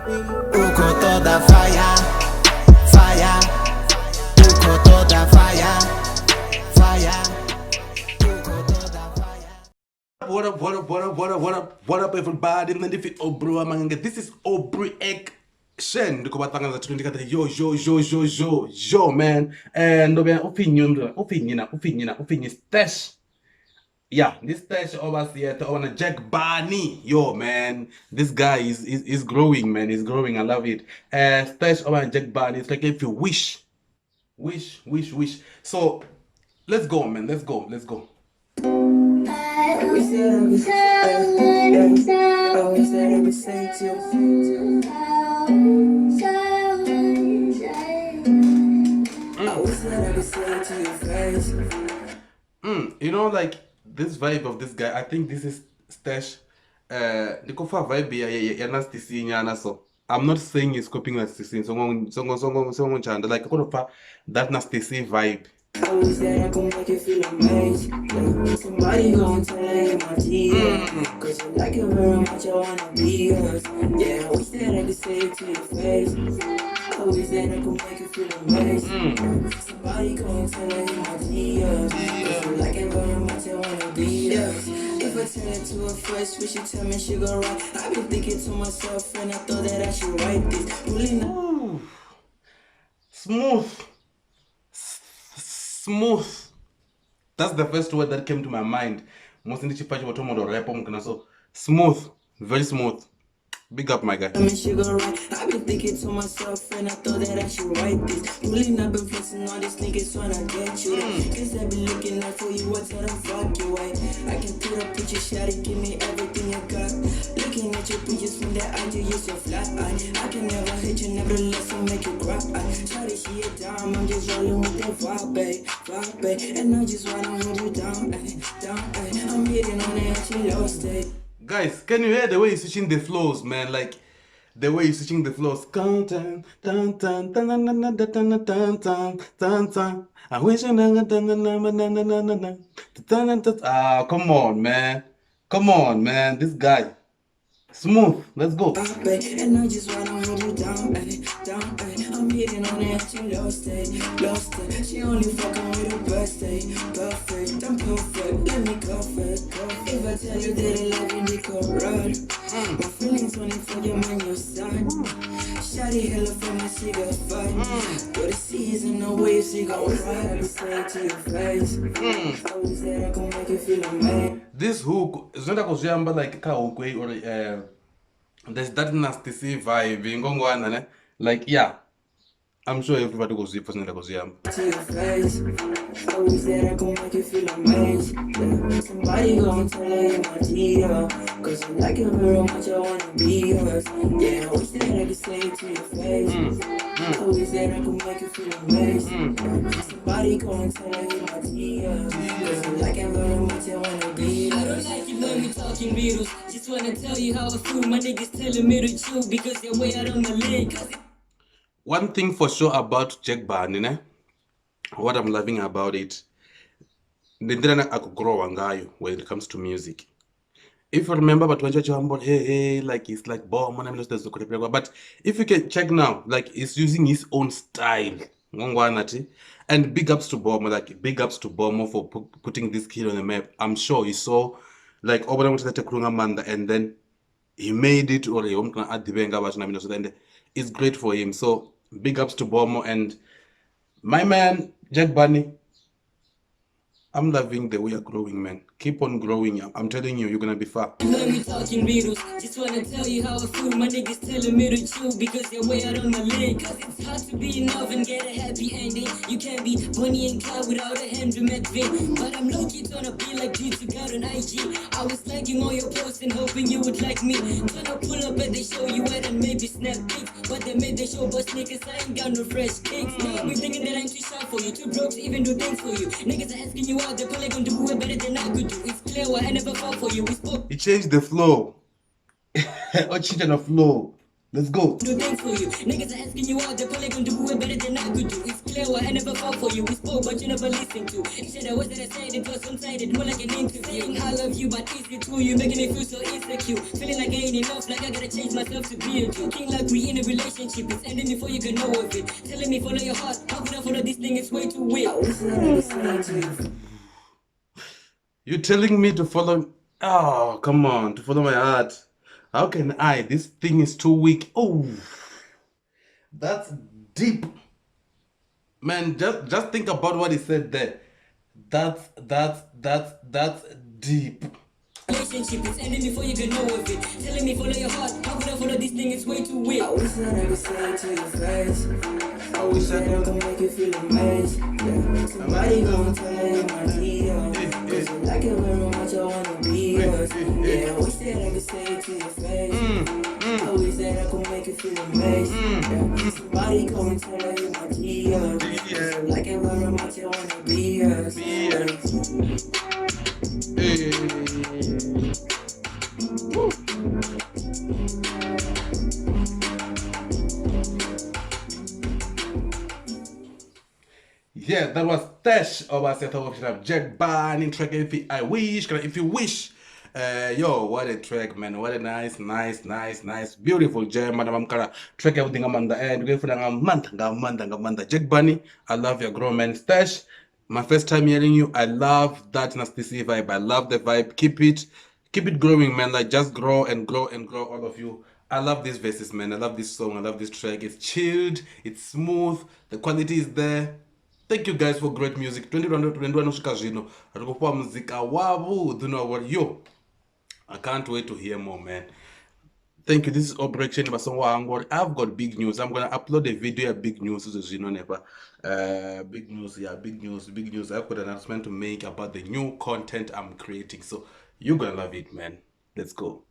Uko toda fire, fire. Uko toda fire, fire. Uko toda fire. What up, everybody? And if it Obru Amanga, this is Obru Action. The Kobatanga that 20 yo, man. And no opinion, stash. Yeah, this stash over here on a Jack Barney. Yo, man, this guy is growing, man. He's growing. I love it. Stash over Jack Barney. It's like if you wish. So let's go, man. Let's go. You know, like this vibe of this guy, I think this is Stash. The kofa vibe ya Nasty C nyana, so I'm not saying he's copying Nasty C. Song chanda like that Nasty C vibe. Always that I gon' make you feel amazed. Somebody gon' tell you my tears. Cause you like it very much, I wanna be yours. Yeah, I wish that I could say it to your face. Always that I gon' make you feel amazed. Somebody gon' tell you my tears. Cause you like it very much, I wanna be yours. If I tell it to her first, will she tell me she gon' right? I've been thinking to myself and I thought that I should write this. Really not. Ooh. Smooth. That's the first word that came to my mind. So smooth, very smooth. Big up, my guy. I've been thinking to myself and I thought that I should write this. Really not been flexing all these niggas tryna get you. Cause I been looking out for you, I tell them fuck you, right? I can put up picture shot and give me everything you got. Looking at your pictures from that IG, you're so flat. I can never hit you, nevertheless I'll make you cry. Try to see it down, I'm just rolling with that vibe. And I just wanna hold you down. I'm hitting on it at your low state. Guys, can you hear the way he's switching the flows, man? Like the way he's switching the flows. I wish come on, man. This guy. Smooth. Let's go. And I just wanna hold you down. I'm hitting on it at your lost it. She only fucking with her birthday. Perfect, I'm perfect. Let me go first. If I tell you that I love you, they could run. My feelings only for your man, your son. Shawty hella from my cigarette fight. But the seas and the waves, she gon' ride. I say it to your face. Always that I gon' make you feel amazing. This hook is not a like ka hook way or there's that Nasty C vibe. Like yeah. I'm sure everybody goes see person that goes to your face. Always that I gon' make you feel amazed. Somebody gon' tell you my deal. Cause you like it very much, I wanna be yours. Yeah, I wish that I could say it to your face. Always that I gon' make you feel amazed. Somebody gon' tell you my deal. Cause you like it very much, I wanna be yours. I don't like it when we talking riddles. Just wanna tell you how I feel. My niggas telling me to chill because they're way out on my leg. One thing for sure about Jack Barney, what I'm loving about it, ndendera akugrow ngayo when it comes to music. If you remember, but when you humble, hey, like it's like bomb, but if you can check now, like he's using his own style. And big ups to Bomo for putting this kid on the map. I'm sure he saw like and then he made it or and it's great for him. So big ups to Bomo and my man Jack Barney. I'm loving the way you're growing, man. Keep on growing. I'm telling you, you're gonna be far. When we talking riddles, just wanna tell you how I feel. My niggas telling me to chill because they're way out on my leg. Cause it's hard to be in love and get a happy ending. You can't be Bonnie and Clyde without a Henry Medvin. But I'm low-key tryna be like you to God on IG. I was liking all your posts and hoping you would like me. Tryna pull up and they show you at and maybe snap pics. But they made they show but niggas, I ain't got no fresh kicks. Now we thinking that I'm too shy for you, too broke to even do things for you. Niggas are asking you out, they're probably gonna do it better than I could do. It's clear what I never fought for you. We spoke. He changed the flow. Or changed the flow. Let's go. do things for you. Niggas are asking you out, they're probably gonna do it better than I could do. It's clear what I never fought for you. We spoke, but you never listened to. You said I was that I said it was one-sided, more like an interview. Saying I love you, but is it true? You making me feel so insecure. Feeling like I ain't enough, like I gotta change myself to be a Jew. King like we in a relationship, it's ending before you can know of it. Telling me follow your heart, how could I follow this thing? It's way too weird. I wish that I was saying to you. You're telling me to follow. Oh, come on, to follow my heart. How can I? This thing is too weak. Oh, that's deep. Man, just think about what he said there. That's deep. Relationship is ending before you can know of it. Telling me follow your heart, how could I follow this thing? It's way too weird. I wish that I could say it to your face. I wish that I could make you feel amazed. Yeah. Somebody gonna tell you my deal. Cause you like it very much, I wanna be yours. Yeah, I wish that I could say it to your face. I wish that I could make you feel amazed. Yeah. Somebody gonna tell you my deal. Cause you like it very much, I wanna be yours. Yeah, that was Stash of our set of Jack Barney track if I wish, if you wish. Yo, what a track, man. What a nice, beautiful jam. Madam Amkara, track everything I'm on the end. We're Gamanda. Jack Barney, I love your grown man Stash. My first time hearing you, I love that nasty C vibe. I love the vibe. Keep it growing, man. Like just grow and grow, all of you. I love these verses, man. I love this song. I love this track. It's chilled. It's smooth. The quality is there. Thank you guys for great music. 2021 nosvika zvino rikupa muzika wavudhi what yo. I can't wait to hear more, man. Thank you. This is Operation Basongwa. I've got big news. I'm gonna upload a video. Big news. Big news. I've got an announcement to make about the new content I'm creating. So you're gonna love it, man. Let's go.